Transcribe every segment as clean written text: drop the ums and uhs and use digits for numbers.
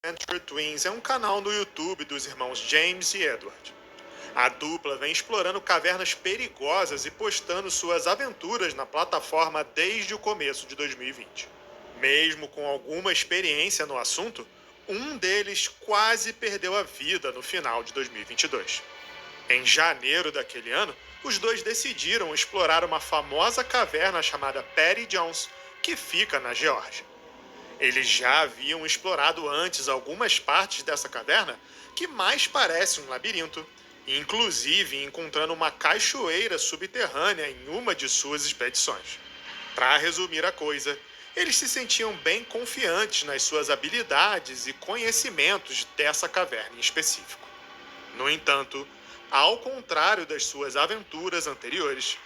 Adventure Twins é um canal no YouTube dos irmãos James e Edward. A dupla vem explorando cavernas perigosas e postando suas aventuras na plataforma desde o começo de 2020. Mesmo com alguma experiência no assunto, um deles quase perdeu a vida no final de 2022. Em janeiro daquele ano, os dois decidiram explorar uma famosa caverna chamada Perry Jones, que fica na Geórgia. Eles já haviam explorado antes algumas partes dessa caverna que mais parece um labirinto, inclusive encontrando uma cachoeira subterrânea em uma de suas expedições. Para resumir a coisa, eles se sentiam bem confiantes nas suas habilidades e conhecimentos dessa caverna em específico. No entanto, ao contrário das suas aventuras anteriores,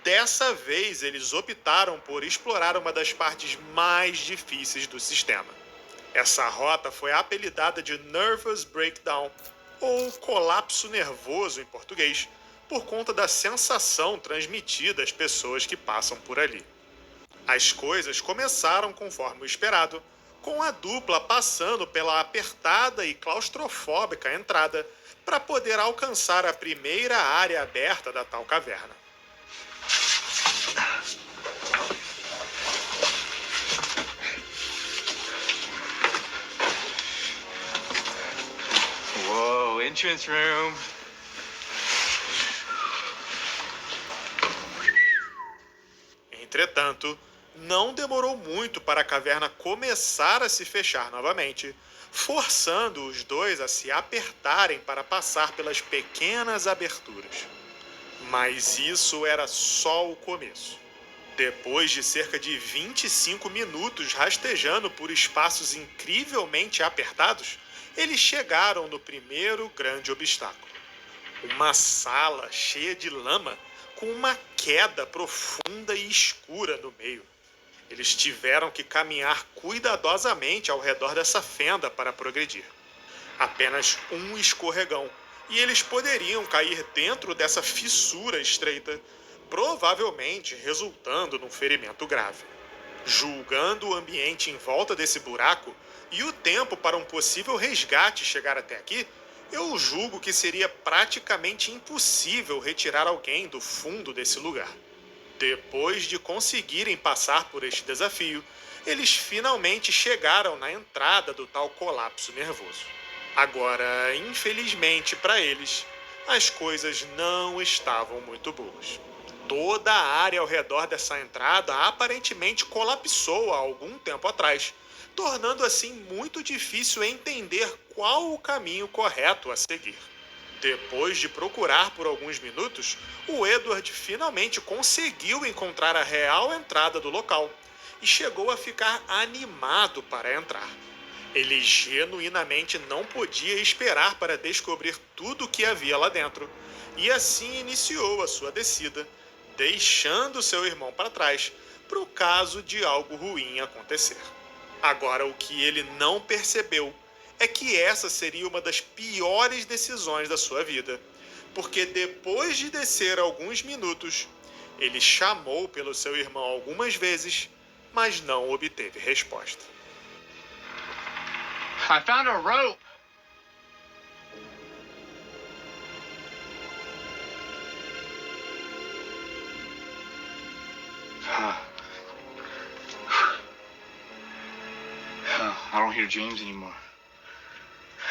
dessa vez eles optaram por explorar uma das partes mais difíceis do sistema. Essa rota foi apelidada de Nervous Breakdown, ou colapso nervoso em português, por conta da sensação transmitida às pessoas que passam por ali. As coisas começaram conforme o esperado, com a dupla passando pela apertada e claustrofóbica entrada para poder alcançar a primeira área aberta da tal caverna. Whoa, entrance room. Entretanto, não demorou muito para a caverna começar a se fechar novamente, forçando os dois a se apertarem para passar pelas pequenas aberturas. Mas isso era só o começo. Depois de cerca de 25 minutos rastejando por espaços incrivelmente apertados, eles chegaram no primeiro grande obstáculo. Uma sala cheia de lama com uma queda profunda e escura no meio. Eles tiveram que caminhar cuidadosamente ao redor dessa fenda para progredir. Apenas um escorregão, e eles poderiam cair dentro dessa fissura estreita, provavelmente resultando num ferimento grave. Julgando o ambiente em volta desse buraco e o tempo para um possível resgate chegar até aqui, eu julgo que seria praticamente impossível retirar alguém do fundo desse lugar. Depois de conseguirem passar por este desafio, eles finalmente chegaram na entrada do tal colapso nervoso. Agora, infelizmente para eles, as coisas não estavam muito boas. Toda a área ao redor dessa entrada aparentemente colapsou há algum tempo atrás, tornando assim muito difícil entender qual o caminho correto a seguir. Depois de procurar por alguns minutos, o Edward finalmente conseguiu encontrar a real entrada do local e chegou a ficar animado para entrar. Ele genuinamente não podia esperar para descobrir tudo o que havia lá dentro, e assim iniciou a sua descida, deixando seu irmão para trás para o caso de algo ruim acontecer. Agora, o que ele não percebeu é que essa seria uma das piores decisões da sua vida, porque depois de descer alguns minutos, ele chamou pelo seu irmão algumas vezes, mas não obteve resposta. I found a rope. I don't hear James anymore.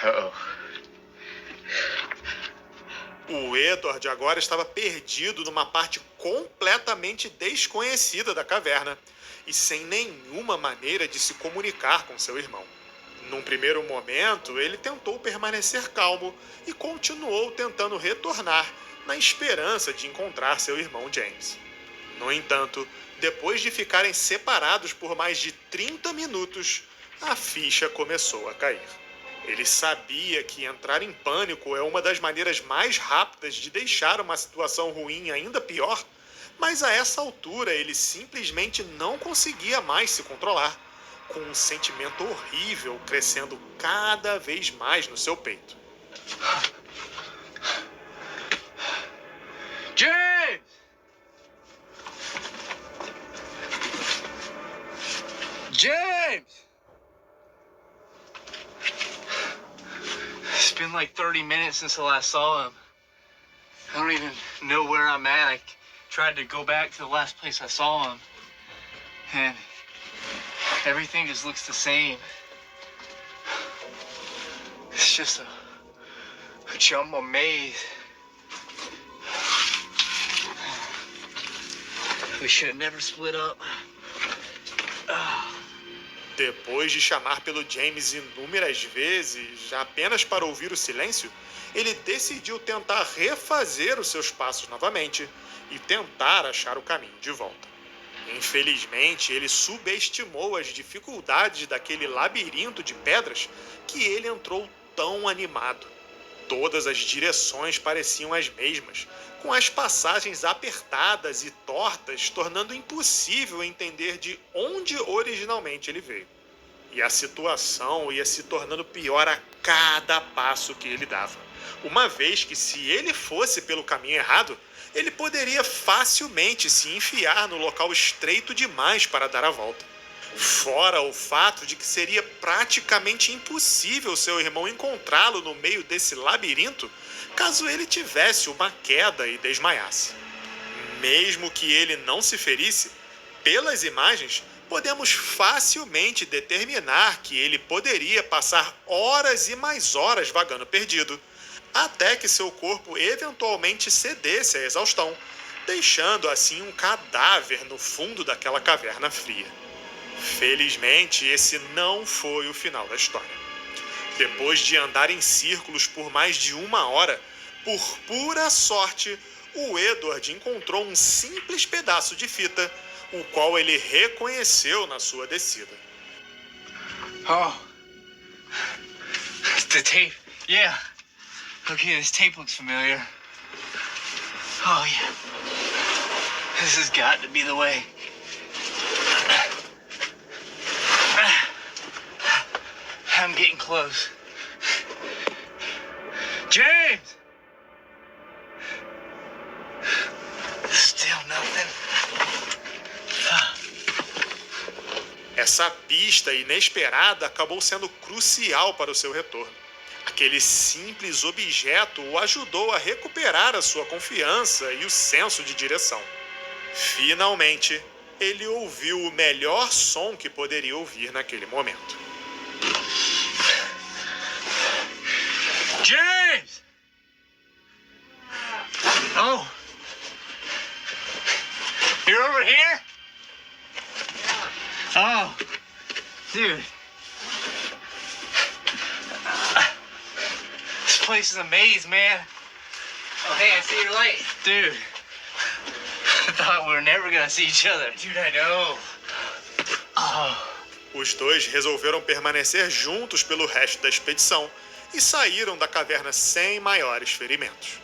Uh-oh. O Edward agora estava perdido numa parte completamente desconhecida da caverna e sem nenhuma maneira de se comunicar com seu irmão. Num primeiro momento, ele tentou permanecer calmo e continuou tentando retornar na esperança de encontrar seu irmão James. No entanto, depois de ficarem separados por mais de 30 minutos, a ficha começou a cair. Ele sabia que entrar em pânico é uma das maneiras mais rápidas de deixar uma situação ruim ainda pior, mas a essa altura ele simplesmente não conseguia mais se controlar, com um sentimento horrível crescendo cada vez mais no seu peito. James! James! It's been like 30 minutes since I last saw him. I don't even know where I'm at. I tried to go back to the last place I saw him, and everything just looks the same. It's just a jumble maze. We should have never split up. Depois de chamar pelo James inúmeras vezes, apenas para ouvir o silêncio, ele decidiu tentar refazer os seus passos novamente e tentar achar o caminho de volta. Infelizmente, ele subestimou as dificuldades daquele labirinto de pedras que ele entrou tão animado. Todas as direções pareciam as mesmas, com as passagens apertadas e tortas, tornando impossível entender de onde originalmente ele veio. E a situação ia se tornando pior a cada passo que ele dava, uma vez que, se ele fosse pelo caminho errado, ele poderia facilmente se enfiar no local estreito demais para dar a volta. Fora o fato de que seria praticamente impossível seu irmão encontrá-lo no meio desse labirinto caso ele tivesse uma queda e desmaiasse. Mesmo que ele não se ferisse, pelas imagens podemos facilmente determinar que ele poderia passar horas e mais horas vagando perdido, até que seu corpo eventualmente cedesse à exaustão, deixando assim um cadáver no fundo daquela caverna fria. Felizmente, esse não foi o final da história. Depois de andar em círculos por mais de 1 hora, por pura sorte, o Edward encontrou um simples pedaço de fita, o qual ele reconheceu na sua descida. Oh. The tape. Yeah. Okay, this tape looks familiar. Oh, yeah. This has got to be the way. I'm getting close. James! Still nothing. Essa pista inesperada acabou sendo crucial para o seu retorno. Aquele simples objeto o ajudou a recuperar a sua confiança e o senso de direção. Finalmente, ele ouviu o melhor som que poderia ouvir naquele momento. James! Oh. You're over here? Oh. Dude. This place is a maze, man. Oh, hey, I see your light. Dude. I thought we were never gonna see each other. Dude, I know. Oh. Os dois resolveram permanecer juntos pelo resto da expedição e saíram da caverna sem maiores ferimentos.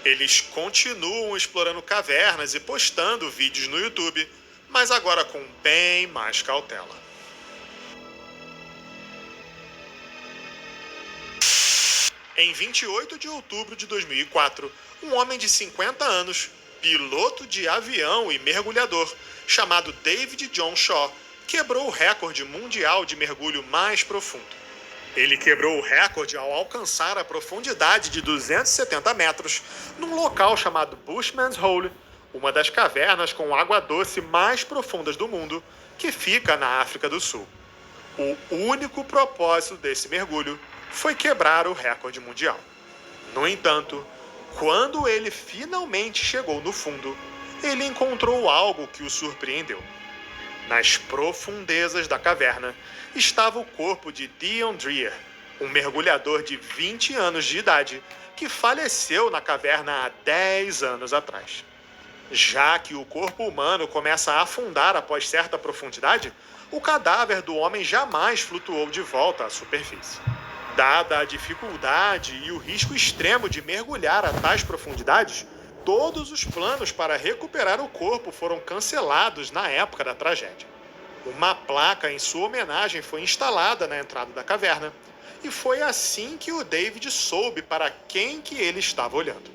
Eles continuam explorando cavernas e postando vídeos no YouTube, mas agora com bem mais cautela. Em 28 de outubro de 2004, um homem de 50 anos, piloto de avião e mergulhador, chamado David John Shaw, quebrou o recorde mundial de mergulho mais profundo. Ele quebrou o recorde ao alcançar a profundidade de 270 metros num local chamado Bushman's Hole, uma das cavernas com água doce mais profundas do mundo, que fica na África do Sul. O único propósito desse mergulho foi quebrar o recorde mundial. No entanto, quando ele finalmente chegou no fundo, ele encontrou algo que o surpreendeu. Nas profundezas da caverna estava o corpo de Dion Dreher, um mergulhador de 20 anos de idade que faleceu na caverna há 10 anos atrás. Já que o corpo humano começa a afundar após certa profundidade, o cadáver do homem jamais flutuou de volta à superfície. Dada a dificuldade e o risco extremo de mergulhar a tais profundidades, todos os planos para recuperar o corpo foram cancelados na época da tragédia. Uma placa em sua homenagem foi instalada na entrada da caverna, e foi assim que o David soube para quem que ele estava olhando.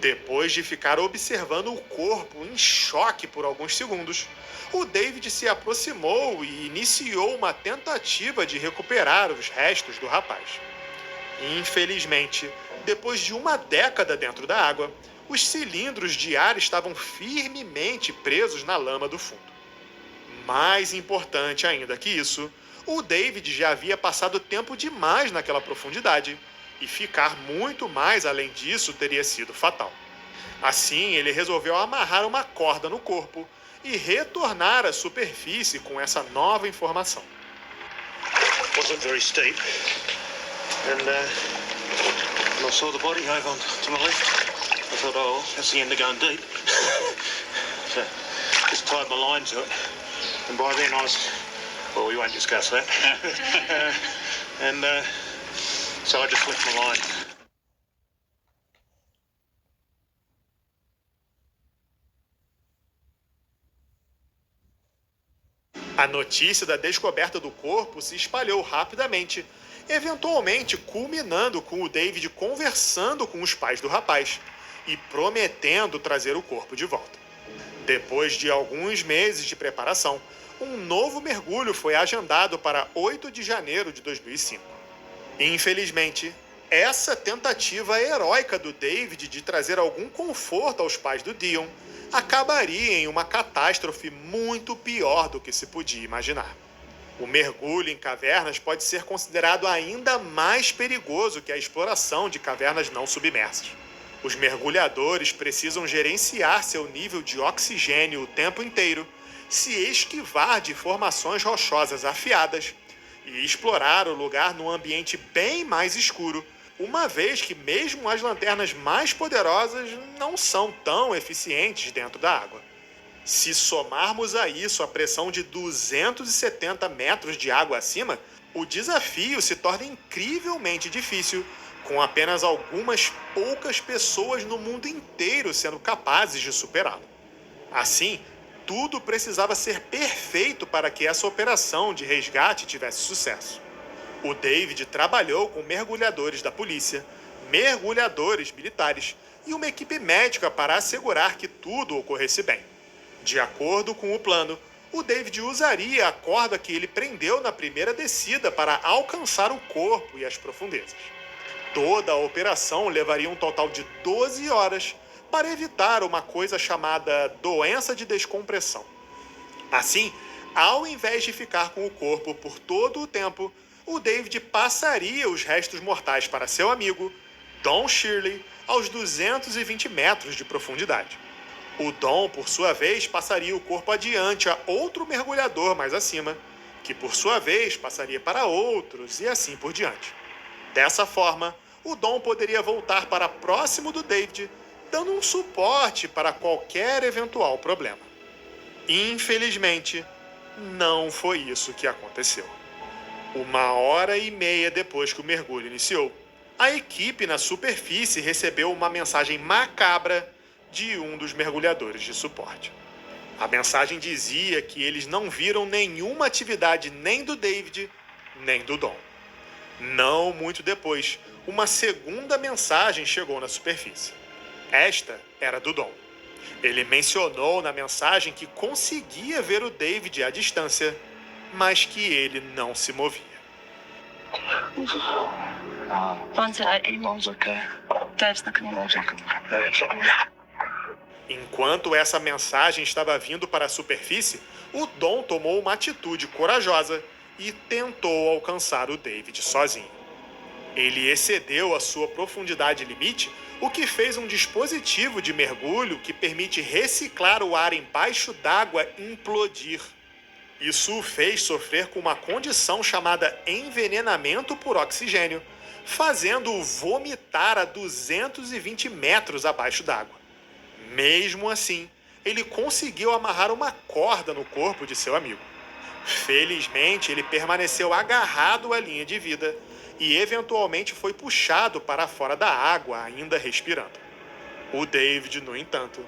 Depois de ficar observando o corpo em choque por alguns segundos, o David se aproximou e iniciou uma tentativa de recuperar os restos do rapaz. Infelizmente, depois de uma década dentro da água, os cilindros de ar estavam firmemente presos na lama do fundo. Mais importante ainda que isso, o David já havia passado tempo demais naquela profundidade, e ficar muito mais além disso teria sido fatal. Assim, ele resolveu amarrar uma corda no corpo e retornar à superfície com essa nova informação. Wasn't very steep, and when I saw the body over to my left, I thought, oh, that's the end of going deep. So just tied my line to it, and by then I was, well, we won't discuss that. So I just left my line. A notícia da descoberta do corpo se espalhou rapidamente, eventualmente culminando com o David conversando com os pais do rapaz e prometendo trazer o corpo de volta. Depois de alguns meses de preparação, um novo mergulho foi agendado para 8 de janeiro de 2005. Infelizmente, essa tentativa heróica do David de trazer algum conforto aos pais do Dion acabaria em uma catástrofe muito pior do que se podia imaginar. O mergulho em cavernas pode ser considerado ainda mais perigoso que a exploração de cavernas não submersas. Os mergulhadores precisam gerenciar seu nível de oxigênio o tempo inteiro, se esquivar de formações rochosas afiadas e explorar o lugar num ambiente bem mais escuro, uma vez que mesmo as lanternas mais poderosas não são tão eficientes dentro da água. Se somarmos a isso a pressão de 270 metros de água acima, o desafio se torna incrivelmente difícil, com apenas algumas poucas pessoas no mundo inteiro sendo capazes de superá-lo. Assim, tudo precisava ser perfeito para que essa operação de resgate tivesse sucesso. O David trabalhou com mergulhadores da polícia, mergulhadores militares e uma equipe médica para assegurar que tudo ocorresse bem. De acordo com o plano, o David usaria a corda que ele prendeu na primeira descida para alcançar o corpo e as profundezas. Toda a operação levaria um total de 12 horas para evitar uma coisa chamada doença de descompressão. Assim, ao invés de ficar com o corpo por todo o tempo, o David passaria os restos mortais para seu amigo, Don Shirley, aos 220 metros de profundidade. O Don, por sua vez, passaria o corpo adiante a outro mergulhador mais acima, que por sua vez passaria para outros e assim por diante. Dessa forma, o Don poderia voltar para próximo do David, dando um suporte para qualquer eventual problema. Infelizmente, não foi isso que aconteceu. 1h30 depois que o mergulho iniciou, a equipe na superfície recebeu uma mensagem macabra de um dos mergulhadores de suporte. A mensagem dizia que eles não viram nenhuma atividade nem do David, nem do Don. Não muito depois, uma segunda mensagem chegou na superfície. Esta era do Don. Ele mencionou na mensagem que conseguia ver o David à distância, mas que ele não se movia. Enquanto essa mensagem estava vindo para a superfície, o Don tomou uma atitude corajosa e tentou alcançar o David sozinho. Ele excedeu a sua profundidade limite, o que fez um dispositivo de mergulho que permite reciclar o ar embaixo d'água implodir. Isso o fez sofrer com uma condição chamada envenenamento por oxigênio, fazendo-o vomitar a 220 metros abaixo d'água. Mesmo assim, ele conseguiu amarrar uma corda no corpo de seu amigo. Felizmente, ele permaneceu agarrado à linha de vida e eventualmente foi puxado para fora da água, ainda respirando. O David, no entanto,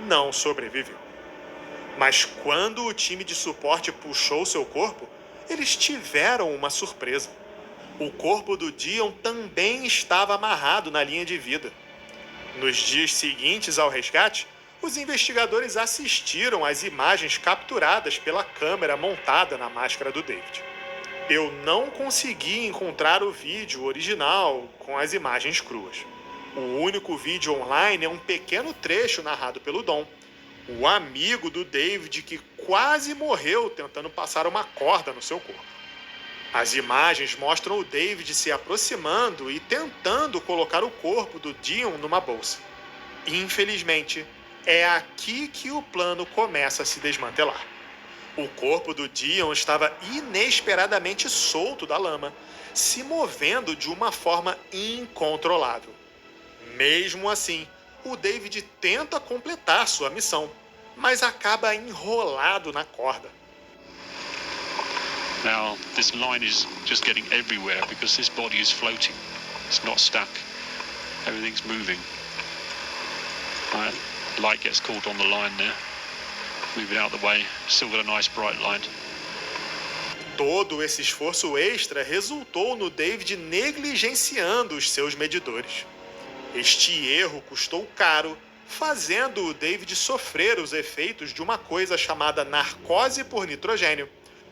não sobreviveu. Mas quando o time de suporte puxou seu corpo, eles tiveram uma surpresa. O corpo do Dion também estava amarrado na linha de vida. Nos dias seguintes ao resgate, os investigadores assistiram às imagens capturadas pela câmera montada na máscara do David. Eu não consegui encontrar o vídeo original com as imagens cruas. O único vídeo online é um pequeno trecho narrado pelo Don, o amigo do David que quase morreu tentando passar uma corda no seu corpo. As imagens mostram o David se aproximando e tentando colocar o corpo do Dion numa bolsa. Infelizmente, é aqui que o plano começa a se desmantelar. O corpo do Dion estava inesperadamente solto da lama, se movendo de uma forma incontrolável. Mesmo assim, o David tenta completar sua missão, mas acaba enrolado na corda. Now, this line is just getting everywhere because this body is floating. It's not stuck. Everything's moving. Right, light gets caught on the line there. Move it out of the way. Still got a nice bright line. Todo esse esforço extra resultou no David negligenciando os seus medidores. Este erro custou caro, fazendo o David sofrer os efeitos de uma coisa chamada narcose por nitrogênio,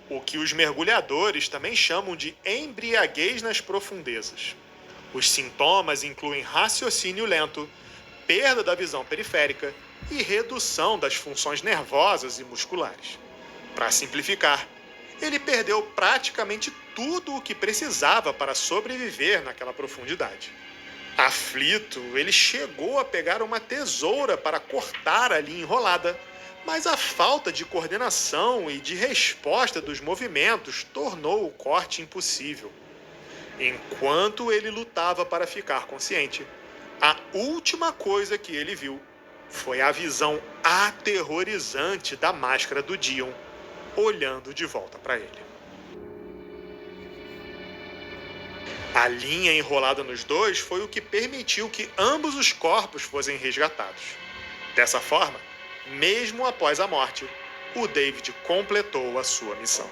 o que os mergulhadores também chamam de embriaguez nas profundezas. Os sintomas incluem raciocínio lento, perda da visão periférica e redução das funções nervosas e musculares. Para simplificar, ele perdeu praticamente tudo o que precisava para sobreviver naquela profundidade. Aflito, ele chegou a pegar uma tesoura para cortar a linha enrolada, mas a falta de coordenação e de resposta dos movimentos tornou o corte impossível. Enquanto ele lutava para ficar consciente, a última coisa que ele viu foi a visão aterrorizante da máscara do Dion, olhando de volta para ele. A linha enrolada nos dois foi o que permitiu que ambos os corpos fossem resgatados. Dessa forma, mesmo após a morte, o David completou a sua missão.